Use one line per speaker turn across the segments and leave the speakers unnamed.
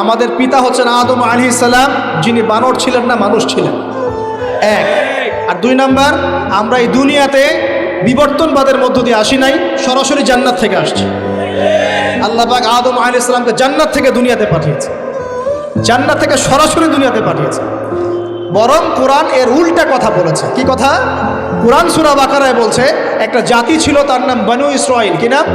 আমাদের পিতা হচ্ছেন আদম আলাইহিস সালাম, যিনি বানর ছিলেন না, মানুষ ছিলেন। এক। আর 2 নাম্বার, আমরা এই দুনিয়াতে বিবর্তনবাদের মধ্য দিয়ে আসি নাই, সরাসরি জান্নাত থেকে আসছি। আল্লাহ পাক আদম আলাইহিস সালামকে জান্নাত থেকে দুনিয়াতে পাঠিয়েছে, জান্নাত থেকে সরাসরি দুনিয়াতে পাঠিয়েছে। বরং কোরআন এর উল্টা কথা বলেছে। কি কথা? কোরআন সূরা বাকারায় বলছে একটা জাতি ছিল, তার নাম বনু ইসরাইল। কি নাম?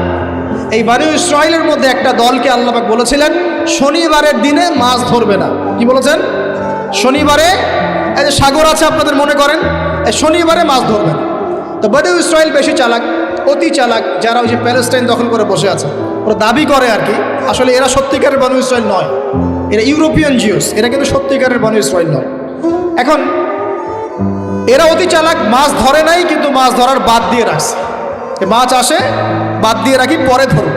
এই বনু ইসরাইলের মধ্যে একটা দলকে আল্লাহ পাক বলেছিলেন শনিবারের দিনে মাছ ধরবে না। কি বলেছেন? শনিবারে, এই যে সাগর আছে আপনাদের মনে করেন, এই শনিবারে মাছ ধরবে না। তো বনু ইসরাইল বেশি চালাক, অতি চালাক, যারা ওই যে প্যালেস্টাইন দখল করে বসে আছে, ওরা দাবি করে আর কি, আসলে এরা সত্যিকারের বনু ইসরাইল নয়, এরা ইউরোপিয়ান জিউস, এরা কিন্তু সত্যিকারের বনু ইসরাইল নয়। এখন এরা অতি চালাক, মাছ ধরে নাই, কিন্তু মাছ ধরার বাদ দিয়ে রাখছে। মাছ আসে, বাদ দিয়ে রাখি, পরে ধরব।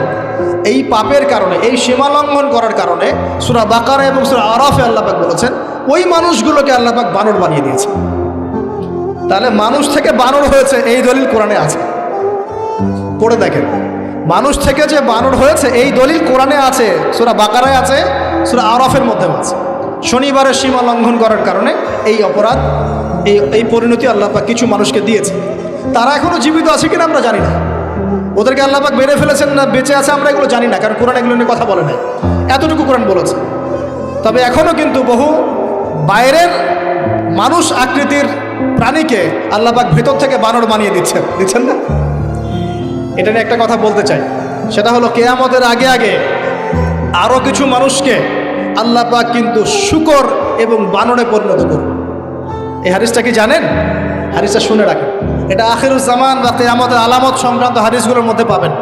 এই পাপের কারণে, এই সীমা লঙ্ঘন করার কারণে সূরা বাকারা এবং সূরা আরাফে আল্লাহ পাক বলেছেন ওই মানুষগুলোকে আল্লাহ পাক বানর বানিয়ে দিয়েছে। তাহলে মানুষ থেকে বানর হয়েছে এই দলিল কোরআনে আছে, পড়ে দেখেন। মানুষ থেকে যে বানর হয়েছে এই দলিল কোরআনে আছে, সূরা বাকারায় আছে, সূরা আরাফের মধ্যেও আছে। শনিবারের সীমা লঙ্ঘন করার কারণে এই অপরাধ, এই পরিণতি আল্লাহ পাক কিছু মানুষকে দিয়েছে। তারা এখনো জীবিত আছে কিনা আমরা জানি না, ওদেরকে আল্লাহ পাক মেরে ফেলেছেন না বেঁচে আছে আমরা এগুলো জানি না, কারণ কোরআন এগুলো নিয়ে কথা বলে নাই। এতটুকু কোরআন বলেছে। তবে এখনো কিন্তু বহু বাইরের মানুষ আকৃতির প্রাণীকে আল্লাহ পাক ভেতর থেকে বানর বানিয়ে দিচ্ছেন না। এটা নিয়ে একটা কথা বলতে চাই, সেটা হলো কিয়ামতের আগে আগে আরও কিছু মানুষকে আল্লাহ পাক কিন্তু শূকর এবং বানরে পরিণত করবে। এই হাদিসটা কি জানেন? হাদিসটা শুনে রাখেন, এটা আখিরুজ জামান বা কিয়ামতের আলামত সংক্রান্ত হাদিসগুলোর মধ্যে পাবেন।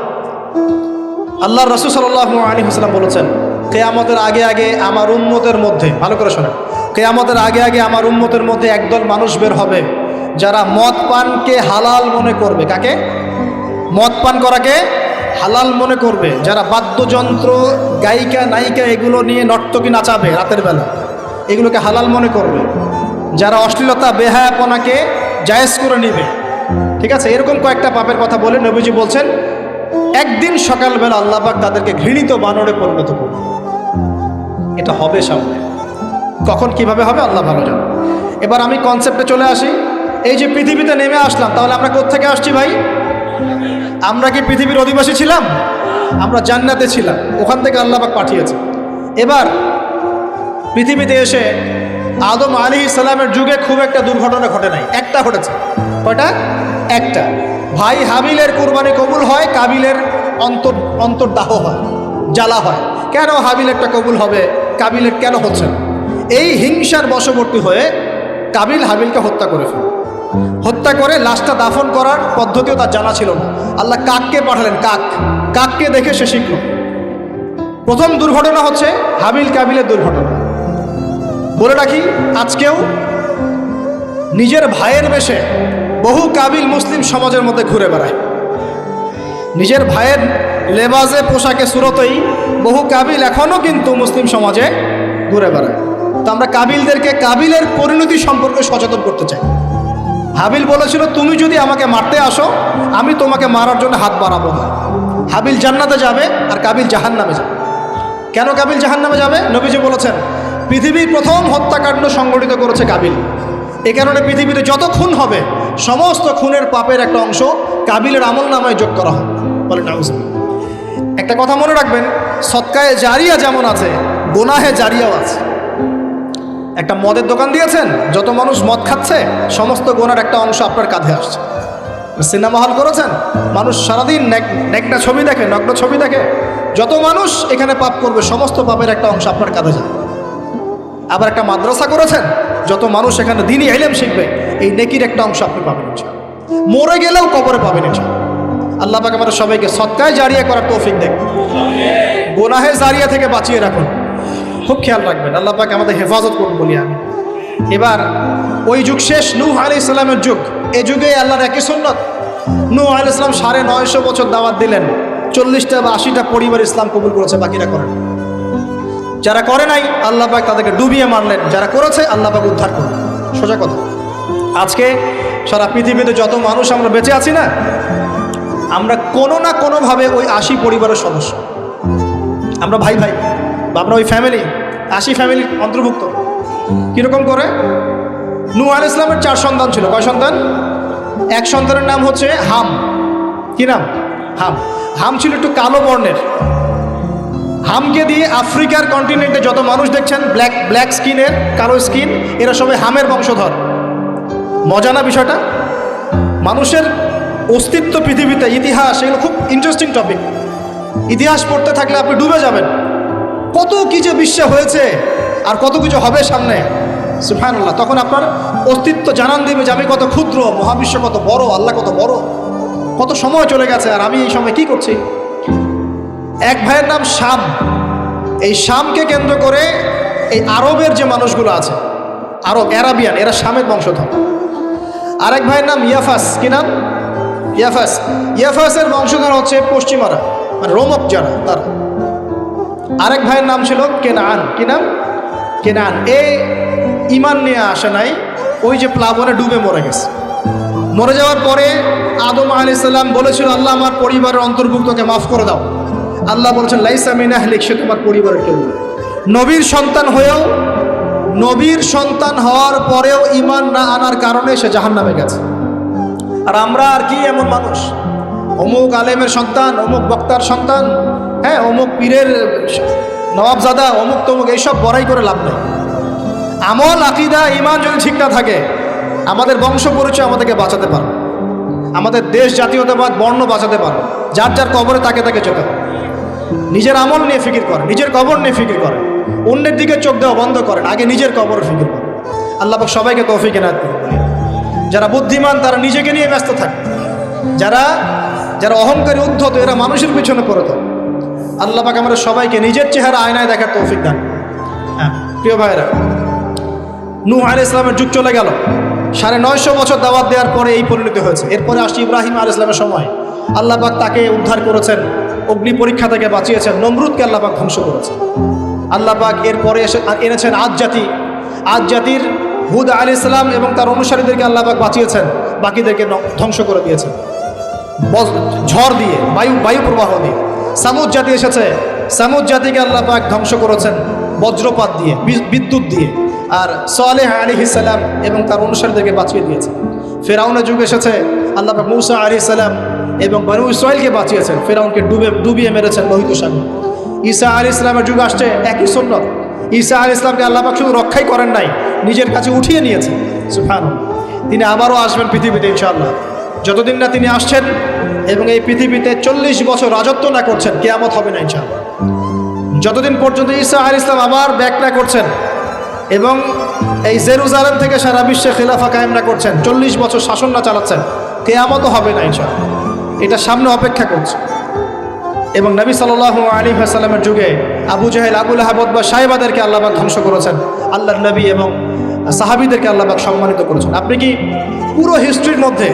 আল্লাহর রাসূল সাল্লাল্লাহু আলাইহি ওয়াসাল্লাম বলেছেন কিয়ামতের আগে আগে আমার উম্মতের মধ্যে, ভালো করে শোনেন, কিয়ামতের আগে আগে আমার উম্মতের মধ্যে একদল মানুষ বের হবে যারা মদ পানকে হালাল মনে করবে। কাকে? মদ পান করাকে হালাল মনে করবে। যারা বাদ্যযন্ত্র, গায়িকা, নায়িকা এগুলো নিয়ে নর্তকী নাচাবে রাতের বেলা, এগুলোকে হালাল মনে করবে। যারা অশ্লীলতা, বেহায়াপনাকে জায়েজ করে নিবে। ঠিক আছে, এরকম কয়েকটা পাপের কথা বলে নবীজি বলছেন একদিন সকালবেলা আল্লাহ পাক তাদেরকে ঘৃণিত বানরে পরিণত করবে। এটা হবে সামনে, কখন কিভাবে হবে আল্লাহ ভালো জানে। এবার আমি কনসেপ্টে চলে আসি। এই যে পৃথিবীতে নেমে আসলাম, তাহলে আমরা কোত্থেকে আসছি ভাই? আমরা কি পৃথিবীর অধিবাসী ছিলাম? আমরা জান্নাতে ছিলাম, ওখান থেকে আল্লাহ পাক পাঠিয়েছে। এবার পৃথিবীতে এসে আদম আলাইহিস সালামের যুগে খুব একটা দুর্ঘটনা ঘটে নাই, একটা ঘটেছে। কয়টা? একটা। ভাই হাবিলের কুরবানি কবুল হয়, কাবিলের অন্তর্দাহ হয়, জ্বালা হয়। কেন হাবিলেরটা কবুল হবে, কাবিলের কেন হচ্ছে না? এই হিংসার বশবর্তী হয়ে কাবিল হাবিলকে হত্যা করে ফেলে। হত্যা করে লাশটা দাফন করার পদ্ধতিও তার জানা ছিল না। আল্লাহ কাককে পাঠালেন, কাককে দেখে সে শিখল। প্রথম দুর্ঘটনা হচ্ছে হাবিল কাবিলের দুর্ঘটনা। বলে রাখি, আজকেও নিজের ভাইয়ের বেশে বহু কাবিল মুসলিম সমাজের মধ্যে ঘুরে বেড়ায়। নিজের ভাইয়ের লেবাসে, পোশাকে, সুরতেই বহু কাবিল এখনও কিন্তু মুসলিম সমাজে ঘুরে বেড়ায়। তো আমরা কাবিলদেরকে কাবিলের পরিণতি সম্পর্কে সচেতন করতে চাই। হাবিল বলেছিল তুমি যদি আমাকে মারতে আসো আমি তোমাকে মারার জন্য হাত বাড়াবো না। হাবিল জান্নাতে যাবে আর কাবিল জাহান্নামে যাবে। কেন কাবিল জাহান্নামে যাবে? নবীজি বলেছেন পৃথিবীর প্রথম হত্যাকাণ্ড সংগঠিত করেছে কাবিল। এ কারণে পৃথিবীতে যত খুন হবে সমস্ত খুনের পাপের একটা অংশ কাবিলের আমল নামায় যোগ করা হবে। বলে নাউজুবিল্লাহ। একটা কথা মনে রাখবেন, সদকায়ে জারিয়া যেমন আছে, গুনাহে জারিয়াও আছে। একটা মদের দোকান দিয়েছেন, যত মানুষ মদ খাচ্ছে সমস্ত গুনার একটা অংশ আপনার কাঁধে আসছে। সিনেমা হল করেছেন, মানুষ সারাদিন নেকটা ছবি দেখে, নগ্ন ছবি দেখে, যত মানুষ এখানে পাপ করবে সমস্ত পাপের একটা অংশ আপনার কাঁধে যায়। আবার একটা মাদ্রাসা করেছেন, যত মানুষ এখানে দ্বীনি ইলম শিখবে এই নেকির একটা অংশ আপনি পাবেন। মরে গেলেও কবরে পাবেন। আল্লাহ পাক আমাদের সবাইকে সদকায়ে জারিয়া করার তৌফিক দেন, গুনাহে জারিয়া থেকে বাঁচিয়ে রাখুন। খুব খেয়াল রাখবেন, আল্লাহ পাক আমাদের হেফাজত করুন বলি আমি। এবার ওই যুগ শেষ, নূহ আলাইহিস সালামের যুগ। এই যুগে আল্লাহর একই সুন্নাত, নূহ আলাইহিস সালাম 950 বছর দাওয়াত দিলেন, 40টা বা 80টা পরিবার ইসলাম কবুল করেছে, বাকিরা করেন। যারা করে নাই আল্লাহ পাক তাদেরকে ডুবিয়ে মারলেন, যারা করেছে আল্লাহ পাক উদ্ধার করলেন। সোজা কথা। আজকে সারা পৃথিবীতে যত মানুষ আমরা বেঁচে আছি না, আমরা কোনো না কোনোভাবে ওই 80 পরিবারের সদস্য। আমরা ভাই ভাই, বা আমরা ওই ফ্যামিলি, 80 ফ্যামিলির অন্তর্ভুক্ত। কীরকম করে? নূহ আলাইহিস সালামের 4 সন্তান ছিল। কয় সন্তান? এক সন্তানের নাম হচ্ছে হাম। কি নাম? হাম। হাম ছিল একটু কালো বর্ণের। হামকে দিয়ে আফ্রিকার কন্টিনেন্টে যত মানুষ দেখছেন ব্ল্যাক স্কিনের, কালো স্কিন, এরা সবাই হামের বংশধর। মজা না বিষয়টা? মানুষের অস্তিত্ব পৃথিবীতে, ইতিহাস, এগুলো খুব ইন্টারেস্টিং টপিক। ইতিহাস পড়তে থাকলে আপনি ডুবে যাবেন। কত কি যে বিশ্বে হয়েছে আর কত কিছু হবে সামনে, সুবহানাল্লাহ। তখন আপনার অস্তিত্ব জানান দিবে যে আমি কত ক্ষুদ্র, মহাবিশ্ব কত বড়, আল্লাহ কত বড়, কত সময় চলে গেছে আর আমি এই সময় কি করছি। এক ভাইয়ের নাম শাম। এই শামকে কেন্দ্র করে এই আরবের যে মানুষগুলো আছে, আরব, অ্যারাবিয়ান, এরা শামের বংশধর। আরেক ভাইয়ের নাম ইয়াফাস। কি নাম? ইয়াফাস। ইয়াফাসের বংশধর হচ্ছে পশ্চিমারা, মানে রোমক যারা, তারা। আরেক ভাইয়ের নাম ছিল কেনান। কি নাম? কেনান। এই ইমান নিয়ে আসে নাই, ওই যে প্লাবনে ডুবে মরে গেছে। মরে যাওয়ার পরে আদম আলাইহিস সালাম বলেছিল, আল্লাহ আমার পরিবারের অন্তর্ভুক্তকে মাফ করে দাও। আল্লাহ বলেছেন, লাইসা মিন আহলিক, সে তোমার পরিবারের কেউ না। নবীর সন্তান হয়েও, নবীর সন্তান হওয়ার পরেও ইমান না আনার কারণে সে জাহান্নামে গেছে। আর আমরা আর কি এমন মানুষ, অমুক আলেমের সন্তান, অমুক বক্তার সন্তান, হ্যাঁ, অমুক পীরের নবাবজাদা, অমুক তমুক, এইসব বড়াই করে লাভ নেই। আমল, আকীদা, ঈমান যদি ঠিক না থাকে, আমাদের বংশ পরিচয় আমাদেরকে বাঁচাতে পারবে, আমাদের দেশ, জাতীয়তাবাদ, বর্ণ বাঁচাতে পারবে। যার যার কবরে তাকে তাকে যেতে হবে। নিজের আমল নিয়ে ফিকির করে, নিজের কবর নিয়ে ফিকির করে, অন্যের দিকে চোখ দেওয়া বন্ধ করেন, আগে নিজের কবর ফিকির করেন। আল্লাহ পাক সবাইকে তৌফিক এনায়েত করুন। যারা বুদ্ধিমান তারা নিজেকে নিয়ে ব্যস্ত থাকে, যারা যারা অহংকারী, উদ্ধত, এরা মানুষের পিছনে পড়ে থাকে। আল্লাহ পাক আমরা সবাইকে নিজের চেহারা আয়নায় দেখার তৌফিক দান। হ্যাঁ প্রিয় ভাইরা, নূহ আলাইহিস সালামের যুগ চলে গেল। 950 বছর দাওয়াত দেওয়ার পরে এই পরিণতি হয়েছে। এরপরে আসছে ইব্রাহিম আলাইহিস সালামের সময়। আল্লাহ পাক তাকে উদ্ধার করেছেন, অগ্নি পরীক্ষা থেকে বাঁচিয়েছেন, নমরুদকে আল্লাহ পাক ধ্বংস করেছেন। আল্লাহ পাক এরপরে এনেছেন আদ জাতি। আদ জাতির হুদ আলাইহিস সালাম এবং তার অনুসারীদেরকে আল্লাহ পাক বাঁচিয়েছেন, বাকিদেরকে ধ্বংস করে দিয়েছেন ঝড় দিয়ে, বায়ু প্রবাহ দিয়ে। সামুদ জাতি এসেছে, সামুদ জাতিকে আল্লাহ পাক ধ্বংস করেছেন বজ্রপাত দিয়ে, বিদ্যুৎ দিয়ে। আর সালেহ আলাইহিস সালাম এবং তার অনুসারীদেরকে বাঁচিয়ে দিয়েছেন। ফেরাউনের যুগ এসেছে, আল্লাহ পাক মূসা আলাইহিস সালাম এবং বনু ইসরাঈলকে বাঁচিয়েছেন, ফেরাউনকে ডুবিয়ে মেরেছেন লোহিত সাগর। ঈসা আলাইহিস সালামের যুগ আসছে, একই সুন্নাত। ঈসা আলাইহিস সালামকে আল্লাহ পাক শুধু রক্ষাই করেন নাই, নিজের কাছে উঠিয়ে নিয়েছেন। সুবহানাল্লাহ। তিনি আবারও আসবেন পৃথিবীতে ইনশাআল্লাহ। যতদিন না তিনি আসছেন এবং এই পৃথিবীতে 40 বছর রাজত্ব না করছেন, কিয়ামত হবে না ইনশাআল্লাহ। যতদিন পর্যন্ত ঈসা আলাইহিস সালাম আবার ব্যাক না করছেন এবং এই জেরুজালেম থেকে সারা বিশ্বে খিলাফা কায়েম না করছেন, 40 বছর শাসন না চালাচ্ছেন, কিয়ামতও হবে না ইনশাআল্লাহ। এটা সামনে অপেক্ষা করছে। এবং নবী সাল্লাল্লাহু আলাইহি ওয়াসাল্লামের যুগে আবু জাহেল, আবু লাহাব বা সাহেবাদেরকে আল্লাহ পাক ধ্বংস করেছেন, আল্লাহর নবী এবং সাহাবীদেরকে আল্লাহ পাক সম্মানিত করেছেন। আপনি কি পুরো হিস্ট্রির মধ্যে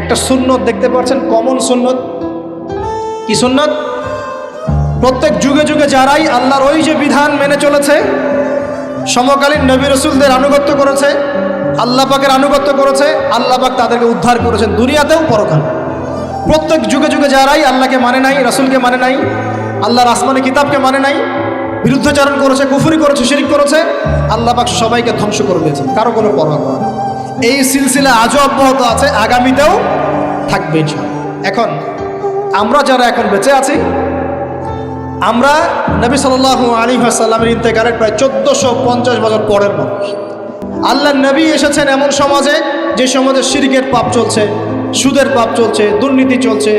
একটা সুন্নত দেখতে পাচ্ছেন, কমন সুন্নত? কি সুন্নত? প্রত্যেক যুগে যুগে যারাই আল্লাহর ওই যে বিধান মেনে চলেছে, সমকালীন নবী রাসূলদের আনুগত্য করেছে, আল্লাহ পাকের আনুগত্য করেছে, আল্লাহ পাক তাদেরকে উদ্ধার করেছেন দুনিয়াতেও পরকালে। প্রত্যেক যুগে যুগে যারাই আল্লাহকে মানে নাই, রাসূলকে মানে নাই, আল্লাহর আসমানি কিতাবকে মানে নাই, বিরুদ্ধাচরণ করেছে, কুফরি করেছে, শিরক করেছে, আল্লাহ পাক সবাইকে ধ্বংস করে দিয়েছেন, কারো কোনো পরোয়া করে না। এই সিলসিলা আজও অব্যাহত আছে, আগামীতেও থাকবে ইনশাআল্লাহ। এখন আমরা যারা এখন বেঁচে আছি, আমরা নবী সাল্লাল্লাহু আলাইহি ওয়াসাল্লামের ইন্তেকালের প্রায় 1450 বছর পরের মানুষ। আল্লাহর নবী এসেছেন এমন সমাজে, যে সমাজে শিরকের পাপ চলছে, সুদের পাপ চলছে, দুর্নীতি চলছে,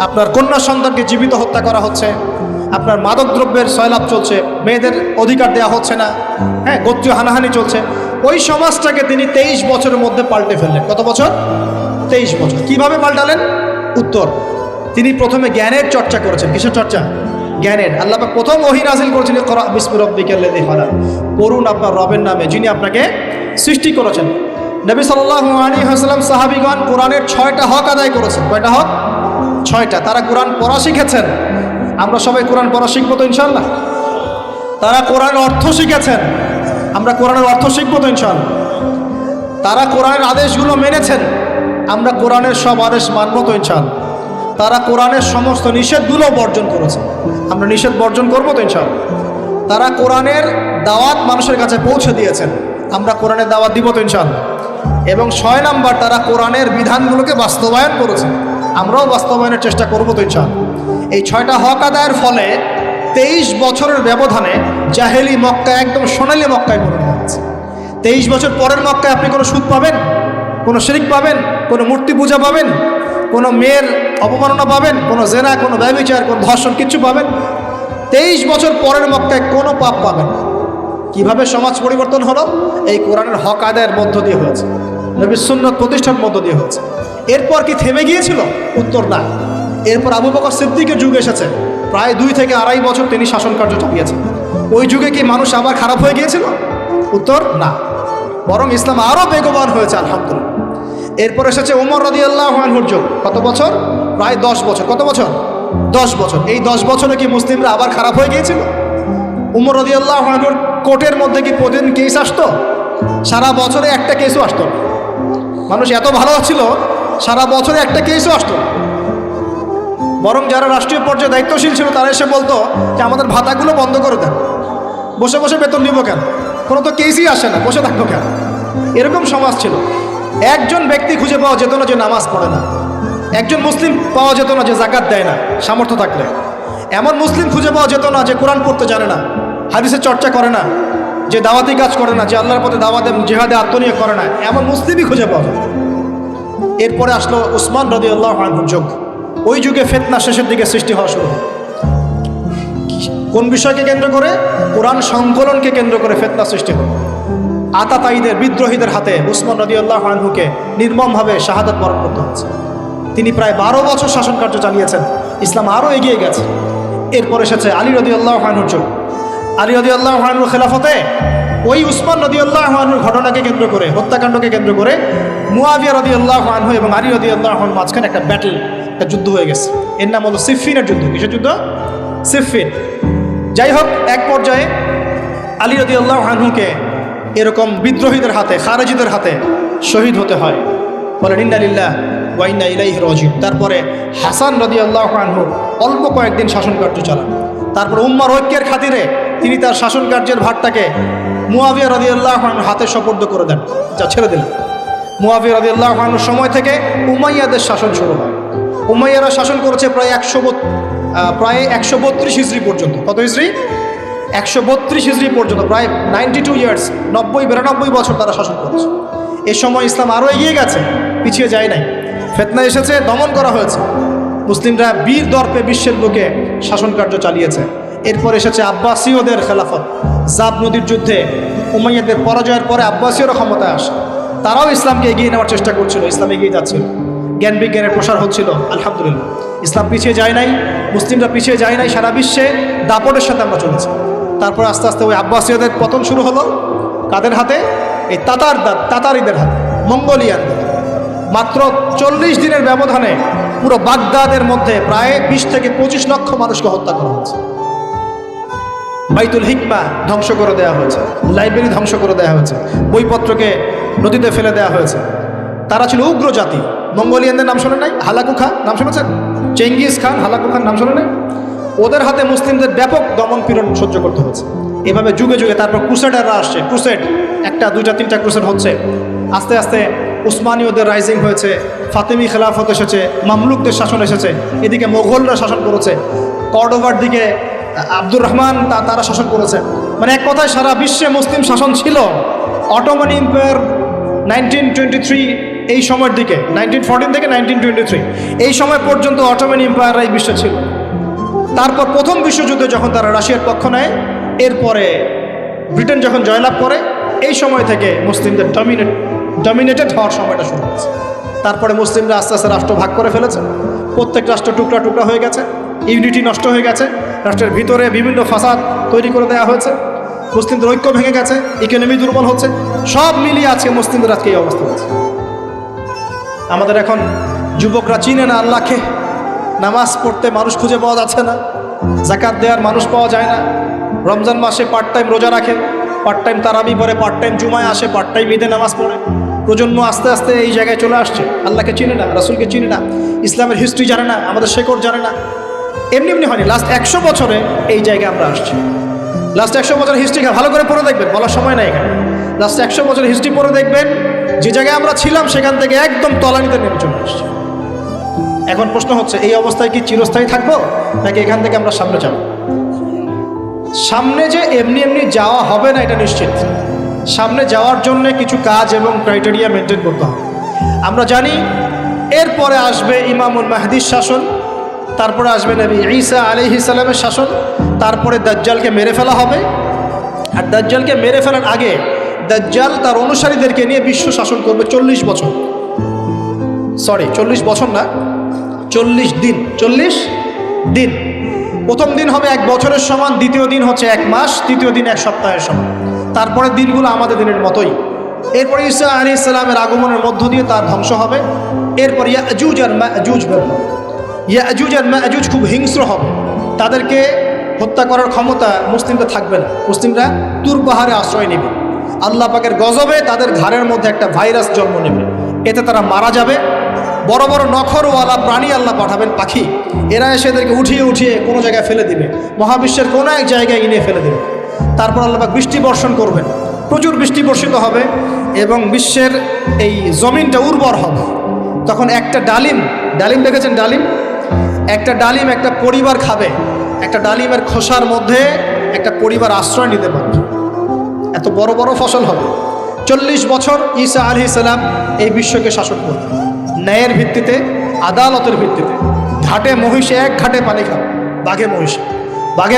আপনার কন্যা সন্তানকে জীবিত হত্যা করা হচ্ছে, আপনার মাদকদ্রব্যের সয়লাভ চলছে, মেয়েদের অধিকার দেওয়া হচ্ছে না, হ্যাঁ, গোত্রীয় হানাহানি চলছে। ওই সমাজটাকে তিনি 23 বছরের মধ্যে পাল্টে ফেললেন। কত বছর? 23 বছর। কিভাবে পাল্টালেন? উত্তর, তিনি প্রথমে জ্ঞানের চর্চা করেছেন। কিসের চর্চা? জ্ঞানের। আল্লাহ পাক প্রথম ওহী নাযিল করেছেন, ইকরা বিসমি রাব্বিকাল্লাযী খালাক, পড়ুন আপনার রবের নামে যিনি আপনাকে সৃষ্টি করেছেন। নবী সাল্লাল্লাহু আলাইহি ওয়াসাল্লাম, সাহাবীগণ কোরআনের 6টা হক আদায় করেছেন। কয়টা হক? 6টা। তারা কোরআন পড়া শিখেছেন। আমরা সবাই কোরআন পড়া শিখবো তো ইনশাআল্লাহ? তারা কোরআনের অর্থ শিখেছেন। আমরা কোরআনের অর্থ শিখবো তো ইনশাআল্লাহ? তারা কোরআনের আদেশগুলো মেনেছেন। আমরা কোরআনের সব আদেশ মানবো তো ইনশাআল্লাহ? তারা কোরআনের সমস্ত নিষেধগুলো বর্জন করেছে। আমরা নিষেধ বর্জন করবো তো ইনশাআল্লাহ? তারা কোরআনের দাওয়াত মানুষের কাছে পৌঁছে দিয়েছেন। আমরা কোরআনের দাওয়াত দিব তো ইনশাআল্লাহ। এবং 6 নাম্বার, তারা কোরআনের বিধানগুলোকে বাস্তবায়ন করেছে। আমরাও বাস্তবায়নের চেষ্টা করবো তো ইনশাআল্লাহ। এই 6টা হক আদায়ের ফলে 23 বছরের ব্যবধানে জাহেলি মক্কা একদম সোনালী মক্কায় পরিণত হয়েছে। 23 বছর পরের মক্কায় আপনি কোনো সুদ পাবেন, কোনো শিরক পাবেন, কোনো মূর্তি পূজা পাবেন, কোনো মেয়ের অপমাননা পাবেন, কোনো জেনা, কোনো ব্যভিচার, কোনো ধর্ষণ, কিচ্ছু পাবেন? 23 বছর পরের মক্কায় কোনো পাপ পাবেন। কিভাবে সমাজ পরিবর্তন হলো? এই কোরআনের হক আদায়ের মধ্য দিয়ে হয়েছে, নবীর সুন্নাত প্রতিষ্ঠার মধ্য দিয়ে হয়েছে। এরপর কি থেমে গিয়েছিল? উত্তর না। এরপর আবু বকর সিদ্দিকের যুগ এসেছে, প্রায় 2 থেকে আড়াই বছর তিনি শাসন কার্য চালিয়েছেন। ওই যুগে কি মানুষ আবার খারাপ হয়ে গিয়েছিল? উত্তর না, বরং ইসলাম আরও বেগবান হয়েছে আলহামদুলিল্লাহ। এরপর এসেছে ওমর রাদিয়াল্লাহু আনহুর যুগ। কত বছর? প্রায় 10 বছর। কত বছর? 10 বছর। এই 10 বছরে কি মুসলিমরা আবার খারাপ হয়ে গিয়েছিল? ওমর রাদিয়াল্লাহু আনহুর কোর্টের মধ্যে কি প্রতিদিন কেস আসতো? সারা বছরে একটা কেসও আসতো না। মানুষ এত ভালো ছিল, সারা বছরে একটা কেসও আসতো না। বরং যারা রাষ্ট্রীয় পর্যায়ে দায়িত্বশীল ছিল তারা এসে বলতো যে আমাদের ভাতাগুলো বন্ধ করে দেন, বসে বসে বেতন নিব কেন, কোনো তো কেসই আসে না, বসে থাকবো কেন? এরকম সমাজ ছিল। একজন ব্যক্তি খুঁজে পাওয়া যেত না যে নামাজ পড়ে না, একজন মুসলিম পাওয়া যেত না যে জাকাত দেয় না সামর্থ্য থাকলে, এমন মুসলিম খুঁজে পাওয়া যেত না যে কোরআন পড়তে জানে না, হাদিসের চর্চা করে না, যে দাওয়াতি কাজ করে না, যে আল্লাহর পথে দাওয়াতে জিহাদে আত্মনিয়োগ করে না, এমন মুসলিমই খুঁজে পাওয়া যেত। এরপরে আসলো উসমান রাদিয়াল্লাহু আনহুর যুগ। ওই যুগে ফিতনা শেষের দিকে সৃষ্টি হওয়া শুরু হয়। কোন বিষয়কে কেন্দ্র করে? কোরআন সংকলনকে কেন্দ্র করে ফিতনা সৃষ্টি হয়। আতাতায়ীদের, বিদ্রোহীদের হাতে উসমান রাদিয়াল্লাহু আনহুকে নির্মমভাবে শাহাদাত বরণ করতে হয়েছে। তিনি প্রায় 12 বছর শাসন কার্য চালিয়েছেন। ইসলাম আরও এগিয়ে গেছে। এরপর এসেছে আলী রাদিয়াল্লাহু আনহুর যুগ। আলী রাদিয়াল্লাহু আনহুর খেলাফতে ওই উসমান রাদিয়াল্লাহু আনহুর ঘটনাকে কেন্দ্র করে, হত্যাকাণ্ডকে কেন্দ্র করে মুয়াবিয়া রাদিয়াল্লাহু আনহু এবং আলী রাদিয়াল্লাহু আনহুর মাঝখানে একটা ব্যাটল, একটা যুদ্ধ হয়ে গেছে। এর নাম হলো সিফফিনের যুদ্ধ। কিসের যুদ্ধ? সিফফিন। যাই হোক, এক পর্যায়ে আলী রাদিয়াল্লাহু আনহুকে এরকম বিদ্রোহীদের হাতে, খারেজিদের হাতে শহীদ হতে হয়। বলেন ইন্না লিল্লাহি ওয়া ইন্না ইলাইহি রাজিউন। তারপরে হাসান রাদিয়াল্লাহু আনহু অল্প কয়েকদিন শাসন কার্য চালান। তারপর উম্মার ঐক্যের খাতিরে তিনি তার শাসন কার্যের ভারটাকে মুয়াবিয়া রাদিয়াল্লাহু আনহুর হাতে সোপর্দ করে দেন, যা ছেড়ে দিলেন। মুয়াবিয়া রাদিয়াল্লাহু আনহুর সময় থেকে উমাইয়াদের শাসন শুরু হয়। উমাইয়ারা শাসন করেছে প্রায় 132 হিজরি পর্যন্ত। কত হিজরি? 132 হিজরি পর্যন্ত, প্রায় 92 ইয়ার্স, 92 বছর তারা শাসন করেছে। এই সময় ইসলাম আরও এগিয়ে গেছে, পিছিয়ে যায় নাই। ফিতনা এসেছে, দমন করা হয়েছে। মুসলিমরা বীর দর্পে বিশ্বের বুকে শাসন কার্য চালিয়েছে। এরপর এসেছে আব্বাসীয়দের খেলাফত। জাব নদীর যুদ্ধে উমাইয়াদের পরাজয়ের পরে আব্বাসীয়রা ক্ষমতায় আসে। তারাও ইসলামকে এগিয়ে নেওয়ার চেষ্টা করছিল, ইসলাম এগিয়ে যাচ্ছিল, জ্ঞান বিজ্ঞানের প্রসার হচ্ছিল। আলহামদুলিল্লাহ, ইসলাম পিছিয়ে যায় নাই, মুসলিমরা পিছিয়ে যায় নাই। সারা বিশ্বে দাপটের সাথে আমরা চলেছি। তারপর আস্তে আস্তে ওই আব্বাসীয়দের পতন শুরু হলো। কাদের হাতে? এই তাতারিদের হাতে, মঙ্গোলিয়ানদের। মাত্র 40 দিনের ব্যবধানে পুরো বাগদাদের মধ্যে প্রায় 20 থেকে 25 লক্ষ মানুষকে হত্যা করা হয়েছে। বাইতুল হিকমা ধ্বংস করে দেওয়া হয়েছে, লাইব্রেরি ধ্বংস করে দেওয়া হয়েছে, বইপত্রকে নদীতে ফেলে দেওয়া হয়েছে। তারা ছিল উগ্র জাতি। মঙ্গোলিয়ানদের নাম শোনেন নাই? হালাকু খান নাম শুনেছেন? চেঙ্গিস খান, হালাকু খান নাম শোনেন নাই? ওদের হাতে মুসলিমদের ব্যাপক দমন পীড়ন সহ্য করতে হচ্ছে। এভাবে যুগে যুগে তারপর ক্রুসেডাররা আসছে। ক্রুসেড 1টা 2টা 3টা ক্রুসেড হচ্ছে। আস্তে আস্তে উসমানীয়দের রাইজিং হয়েছে, ফাতেমি খেলাফত এসেছে, মামলুকদের শাসন এসেছে, এদিকে মোগলরা শাসন করেছে, কর্ডোভার দিকে আব্দুর রহমান তারা শাসন করেছে। মানে এক কথায় সারা বিশ্বে মুসলিম শাসন ছিল। অটোমান এম্পায়ার 1923 এই সময়ের দিকে, 1914 থেকে 1923 এই সময় পর্যন্ত অটোমান এম্পায়ার এই বিশ্বে ছিল। তারপর প্রথম বিশ্বযুদ্ধে যখন তারা রাশিয়ার পক্ষ নেয়, এরপরে ব্রিটেন যখন জয়লাভ করে, এই সময় থেকে মুসলিমদের ডমিনেটেড হওয়ার সময়টা শুরু হয়েছে। তারপরে মুসলিমরা আস্তে আস্তে রাষ্ট্র ভাগ করে ফেলেছে। প্রত্যেক রাষ্ট্র টুকরা টুকরা হয়ে গেছে, ইউনিটি নষ্ট হয়ে গেছে, রাষ্ট্রের ভিতরে বিভিন্ন ফাসাদ তৈরি করে দেওয়া হয়েছে, মুসলিমদের ঐক্য ভেঙে গেছে, ইকোনমি দুর্বল হচ্ছে। সব মিলিয়ে আজকে মুসলিমদের আজকে এই অবস্থা হচ্ছে। আমাদের এখন যুবকরা চিনে না আল্লাহকে, নামাজ পড়তে মানুষ খুঁজে পাওয়া যাচ্ছে না, যাকাত দেওয়ার মানুষ পাওয়া যায় না। রমজান মাসে পার্ট টাইম রোজা রাখে, পার্ট টাইম তারাবি পড়ে, পার্ট টাইম জুমায় আসে, পার্ট টাইম ঈদে নামাজ পড়ে। প্রজন্ম আস্তে আস্তে এই জায়গায় চলে আসছে। আল্লাহকে চিনে না, রাসূলকে চিনে না, ইসলামের হিস্ট্রি জানে না, আমাদের শেকড় জানে না। এমনি এমনি হয়নি, লাস্ট 100 বছরে এই জায়গায় আমরা আসছি। লাস্ট 100 বছর হিস্ট্রি ভালো করে পড়ে দেখবেন, বলার সময় নাই এখানে। লাস্ট 100 বছর হিস্ট্রি পড়ে দেখবেন যে জায়গায় আমরা ছিলাম সেখান থেকে একদম তলানিতে নেমে চলে আসছি। এখন প্রশ্ন হচ্ছে, এই অবস্থায় কি চিরস্থায়ী থাকবো, নাকি এখান থেকে আমরা সামনে যাব? সামনে যে এমনি এমনি যাওয়া হবে না এটা নিশ্চিত। সামনে যাওয়ার জন্য কিছু কাজ এবং ক্রাইটেরিয়া মেনটেন করতে হবে। আমরা জানি এরপরে আসবে ইমামুল মাহদির শাসন, তারপরে আসবে নবী ঈসা আলাইহিস সালামের শাসন, তারপরে দাজ্জালকে মেরে ফেলা হবে। আর দাজ্জালকে মেরে ফেলার আগে দাজ্জাল তার অনুসারীদেরকে নিয়ে বিশ্ব শাসন করবে 40 বছর। সরি 40 বছর না, 40 দিন। 40 দিন। প্রথম দিন হবে 1 বছরের সমান, দ্বিতীয় দিন হচ্ছে 1 মাস, তৃতীয় দিন 1 সপ্তাহের সমান। তারপরে দিনগুলো আমাদের দিনের মতোই। এরপর ঈসা আলাইহিস সালামের আগমনের মধ্য দিয়ে তার ধ্বংস হবে। এরপর ইয়াজুজ আর মাজুজ বের হবে। ইয়াজুজ আর মাজুজ খুব হিংস্র হবে, তাদেরকে হত্যা করার ক্ষমতা মুসলিমরা থাকবে না। মুসলিমরা তুর পাহাড়ে আশ্রয় নেবে। আল্লাহ পাকের গজবে তাদের ঘাড়ের মধ্যে একটা ভাইরাস জন্ম নেবে, এতে তারা মারা যাবে। বড় বড় নখরওয়ালা প্রাণী আল্লাহ পাঠাবেন, পাখি, এরা এসে এদেরকে উঠিয়ে উঠিয়ে কোনো জায়গায় ফেলে দিবে, মহাবিশ্বের কোনো এক জায়গায় এনে ফেলে দেবে। তারপর আল্লাহ পাক বৃষ্টি বর্ষণ করবেন, প্রচুর বৃষ্টি বর্ষিত হবে এবং বিশ্বের এই জমিনটা উর্বর হবে। তখন একটা ডালিম দেখেছেন ডালিম? একটা ডালিম একটা পরিবার খাবে। একটা ডালিমের খোসার মধ্যে একটা পরিবার আশ্রয় নিতে পারবে। এত বড় বড় ফসল হবে। 40 বছর ঈসা আলাইহিস সালাম এই বিশ্বকে শাসন করবে ন্যায়ের ভিত্তিতে, আদালতের ভিত্তিতে। ঘাটে মহিষে 1 ঘাটে পানি খাবে, বাঘে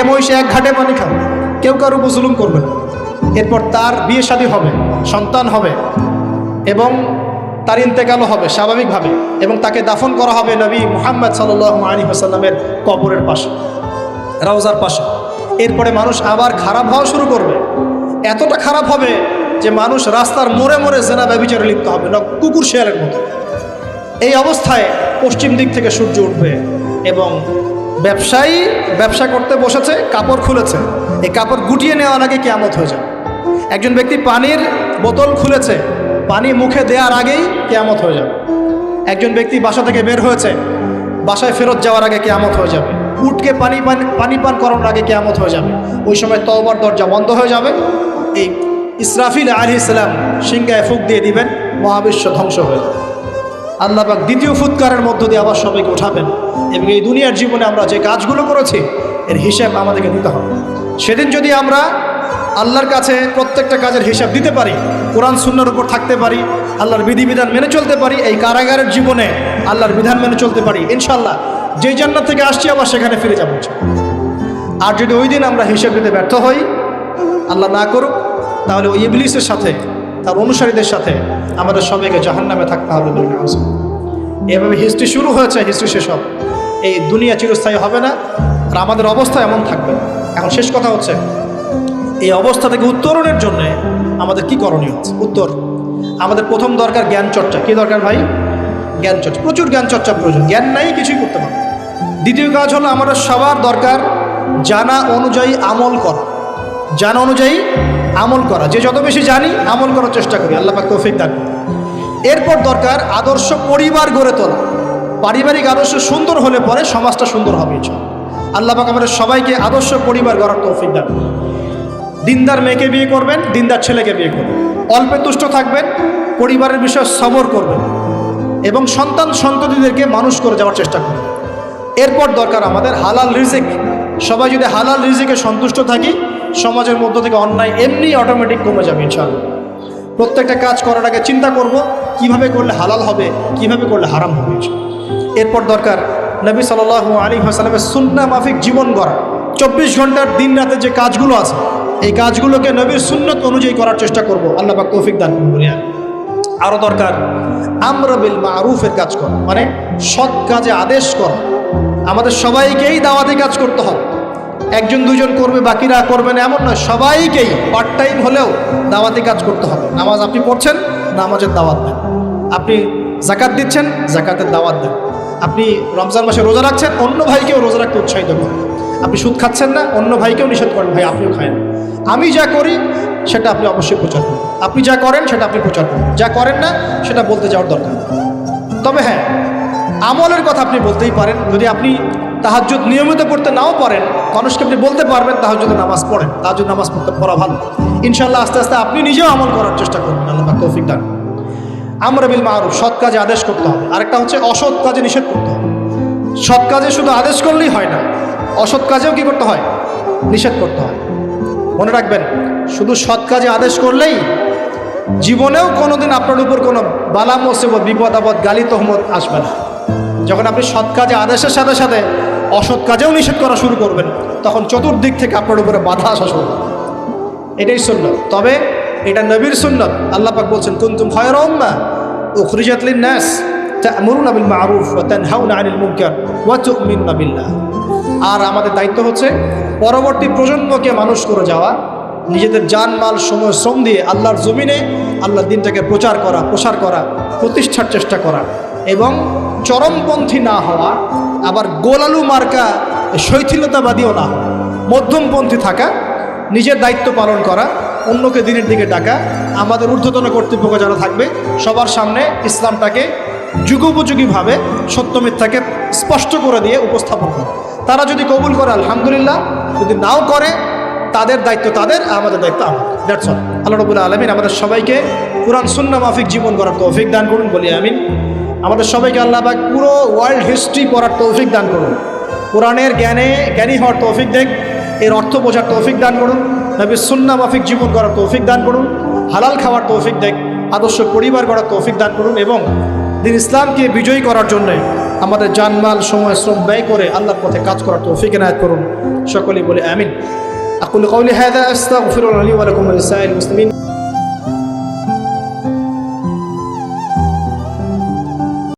মহিষে 1 ঘাটে পানি খাবে, কেউ কারো উপর জুলুম করবে না। এরপর তার বিয়ে শাদী হবে, সন্তান হবে এবং তার ইন্তেকালও হবে স্বাভাবিকভাবে, এবং তাকে দাফন করা হবে নবী মুহাম্মদ সাল্লাল্লাহু আলাইহি ওয়াসাল্লামের কবরের পাশে, রওজার পাশে। এরপরে মানুষ আবার খারাপ হওয়া শুরু করবে। এতটা খারাপ হবে যে মানুষ রাস্তার মোড়ে মোড়ে জেনা ব্যভিচারে লিপ্ত হবে না, কুকুর শেয়ালের মতো। এই অবস্থায় পশ্চিম দিক থেকে সূর্য উঠবে এবং ব্যবসায়ী ব্যবসা করতে বসেছে, কাপড় খুলেছে, এই কাপড় গুটিয়ে নেওয়ার আগে কিয়ামত হয়ে যাবে। একজন ব্যক্তি পানির বোতল খুলেছে, পানি মুখে দেওয়ার আগেই কিয়ামত হয়ে যাবে। একজন ব্যক্তি বাসা থেকে বের হয়েছে, বাসায় ফেরত যাওয়ার আগে কিয়ামত হয়ে যাবে। উটকে পানি পান করানোর আগে কিয়ামত হয়ে যাবে। ওই সময় তওবার দরজা বন্ধ হয়ে যাবে। এই ইসরাফিল আলাইহিস সালাম সিংহায় ফুঁক দিয়ে দিবেন, মহাবিশ্ব ধ্বংস হয়ে যাবে। আল্লাহ পাক দ্বিতীয় ফুৎকারের মধ্য দিয়ে আবার সবাইকে উঠাবেন এবং এই দুনিয়ার জীবনে আমরা যে কাজগুলো করেছি এর হিসাব আমাদেরকে দিতে হবে। সেদিন যদি আমরা আল্লাহর কাছে প্রত্যেকটা কাজের হিসাব দিতে পারি, কোরআন সুন্নাহর উপর থাকতে পারি, আল্লাহর বিধিবিধান মেনে চলতে পারি, এই কারাগারের জীবনে আল্লাহর বিধান মেনে চলতে পারি, ইনশাল্লাহ যেই জান্নাত থেকে আসছি আবার সেখানে ফিরে যাবো। আর যদি ওই দিন আমরা হিসাব দিতে ব্যর্থ হই, আল্লাহ না করুক, তাহলে ওই ইবলিসের সাথে, তার অনুসারীদের সাথে আমাদের সবাইকে জাহান্নামে থাকতে হবে। এভাবে হিস্ট্রি শুরু হয়েছে, হিস্ট্রি শেষ হবে। এই দুনিয়া চিরস্থায়ী হবে না, আর আমাদের অবস্থা এমন থাকবে না। এখন শেষ কথা হচ্ছে, এই অবস্থা থেকে উত্তরণের জন্য আমাদের কি করণীয় হচ্ছে? উত্তর, আমাদের প্রথম দরকার জ্ঞান চর্চা। কি দরকার ভাই? জ্ঞান চর্চা। প্রচুর জ্ঞান চর্চা প্রয়োজন, জ্ঞান নাই কিছুই করতে পারবে। দ্বিতীয় কাজ হলো আমাদের সবার দরকার জানা অনুযায়ী আমল করা। জানা অনুযায়ী আমল করা, যে যত বেশি জানি আমল করার চেষ্টা করি, আল্লাহ পাক তৌফিক দান করুন। এরপর দরকার আদর্শ পরিবার গড়ে তোলা। পারিবারিক আদর্শ সুন্দর হলে পরে সমাজটা সুন্দর হবে ইনশাআল্লাহ। আল্লাহ পাক আমাদের সবাইকে আদর্শ পরিবার গড়ার তৌফিক দান করুন। দিনদার মেয়েকে বিয়ে করবেন, দিনদার ছেলেকে বিয়ে করবেন, অল্পে তুষ্ট থাকবেন, পরিবারের বিষয়ে সবর করবেন এবং সন্ততিদেরকে মানুষ করে যাওয়ার চেষ্টা করবেন। এরপর দরকার আমাদের হালাল রিজিক। সবাই যদি হালাল রিজিকে সন্তুষ্ট থাকি, সমাজের মধ্য থেকে অন্যায় এমনি অটোমেটিক কমে যাবে ইনশাআল্লাহ। প্রত্যেকটা কাজ করার আগে চিন্তা করব কিভাবে করলে হালাল হবে, কিভাবে করলে হারাম হবে। এরপর দরকার নবী সাল্লাল্লাহু আলাইহি ওয়াসাল্লামের সুন্নাহ মাফিক জীবন গড়া। 24 ঘন্টার দিন রাতে যে কাজগুলো আছে, এই কাজগুলোকে নবীর সুন্নত অনুযায়ী করার চেষ্টা করব। আল্লাহ পাক তৌফিক দান করুন। আরও দরকার আমর বিল মারুফের কাজ করা, মানে সৎ কাজে আদেশ করা। আমাদের সবাইকেই দাওয়াতি কাজ করতে হবে। একজন দুজন করবে, বাকিরা করবে না এমন নয়, সবাইকেই পার্ট টাইম হলেও দাওয়াতি কাজ করতে হবে। নামাজ আপনি পড়ছেন, নামাজের দাওয়াত দেন। আপনি যাকাত দিচ্ছেন, যাকাতের দাওয়াত দেন। আপনি রমজান মাসে রোজা রাখছেন, অন্য ভাইকেও রোজা রাখতে উৎসাহিত করেন। আপনি সুদ খাচ্ছেন না, অন্য ভাইকেও নিষেধ করেন, ভাই আপনিও খায়েন। আমি যা করি সেটা আপনি অবশ্যই প্রচার করুন। আপনি যা করেন সেটা আপনি প্রচার করুন, যা করেন না সেটা বলতে যাওয়ার দরকার। তবে হ্যাঁ, আমলের কথা আপনি বলতেই পারেন। যদি আপনি তাহাজ্জুদ নিয়মিত পড়তে নাও পারেন, মানুষকে আপনি বলতে পারবেন তাহাজ্জুদের নামাজ পড়েন, তাহাজ্জুদ নামাজ পড়া ভালো। ইনশাআল্লাহ আস্তে আস্তে আপনি নিজেও আমল করার চেষ্টা করবেন। আল্লাহ পাক তৌফিক দান। আমর বিল মারুফ, সৎ কাজে আদেশ করতে হবে। আরেকটা হচ্ছে অসৎ কাজে নিষেধ করতে হবে। সৎ কাজে শুধু আদেশ করলেই হয় না, অসৎ কাজেও কি করতে হয়? নিষেধ করতে হয়। মনে রাখবেন, শুধু সৎ কাজে আদেশ করলেই জীবনেও কোনোদিন আপনার উপর কোনো বালা মুসিবত, বিপদ আপদ, গালি তহমত আসবে না। যখন আপনি সৎ কাজে আদেশের সাথে সাথে অসৎ কাজেও নিষেধ করা শুরু করবেন, তখন চতুর্দিক থেকে আপনার উপরে বাধা আসা শুরু হবে। এটাই সুন্নত। তবে এটা নবীর সুন্নত। আল্লাহ পাক বলছেন, কুনতুম খায়রা উম্মাহ উখরিজাত লিন-নাস তা'মুরুনা বিল মা'রুফ ওয়া তানহাউনা আনিল মুনকার ওয়া তু'মিনুনা বিল্লাহ। আর আমাদের দায়িত্ব হচ্ছে পরবর্তী প্রজন্মকে মানুষ করে যাওয়া, নিজেদের জানমাল সময় শ্রম দিয়ে আল্লাহর জমিনে আল্লাহর দিনটাকে প্রচার করা, প্রসার করা, প্রতিষ্ঠার চেষ্টা করা, এবং চরমপন্থী না হওয়া, আবার গোলালু মার্কা শৈথিলতাবাদীও না হওয়া, মধ্যমপন্থী থাকা, নিজের দায়িত্ব পালন করা, অন্যকে দিনের দিকে ডাকা। আমাদের ঊর্ধ্বতন কর্তৃপক্ষ যারা থাকবে সবার সামনে ইসলামটাকে যুগোপযোগীভাবে সত্য মিথ্যাকে স্পষ্ট করে দিয়ে উপস্থাপন করা। তারা যদি কবুল করে আলহামদুলিল্লাহ, যদি নাও করে তাদের দায়িত্ব তাদের, আমাদের দায়িত্ব আমাদের। That's all. আল্লাহ রাব্বুল আলামিন আমাদের সবাইকে কুরআন সুন্নাহ মাফিক জীবন করার তৌফিক দান করুন, বলি আমিন। আমাদের সবাইকে আল্লাহ পাক পুরো ওয়ার্ল্ড হিস্ট্রি পড়ার তৌফিক দান করুন, কোরআনের জ্ঞানী হওয়ার তৌফিক দেখ, এর অর্থ বোঝার তৌফিক দান করুন, নবীর সুন্নাহ মাফিক জীবন করার তৌফিক দান করুন, হালাল খাওয়ার তৌফিক দেখ, আদর্শ পরিবার গড়ার তৌফিক দান করুন, এবং দিন ইসলামকে বিজয়ী করার জন্য আমাদের জানমাল সময় শ্রম ব্যয় করে আল্লাহর পথে কাজ করার তৌফিক এনায়েত করুন। সকলেই বলে আমিন। আকুলু কাওলি হাযা আস্তাগফিরুল্লাহ লি ওয়া লাকুম ওয়া লিসাইরিল মুসলিমিন।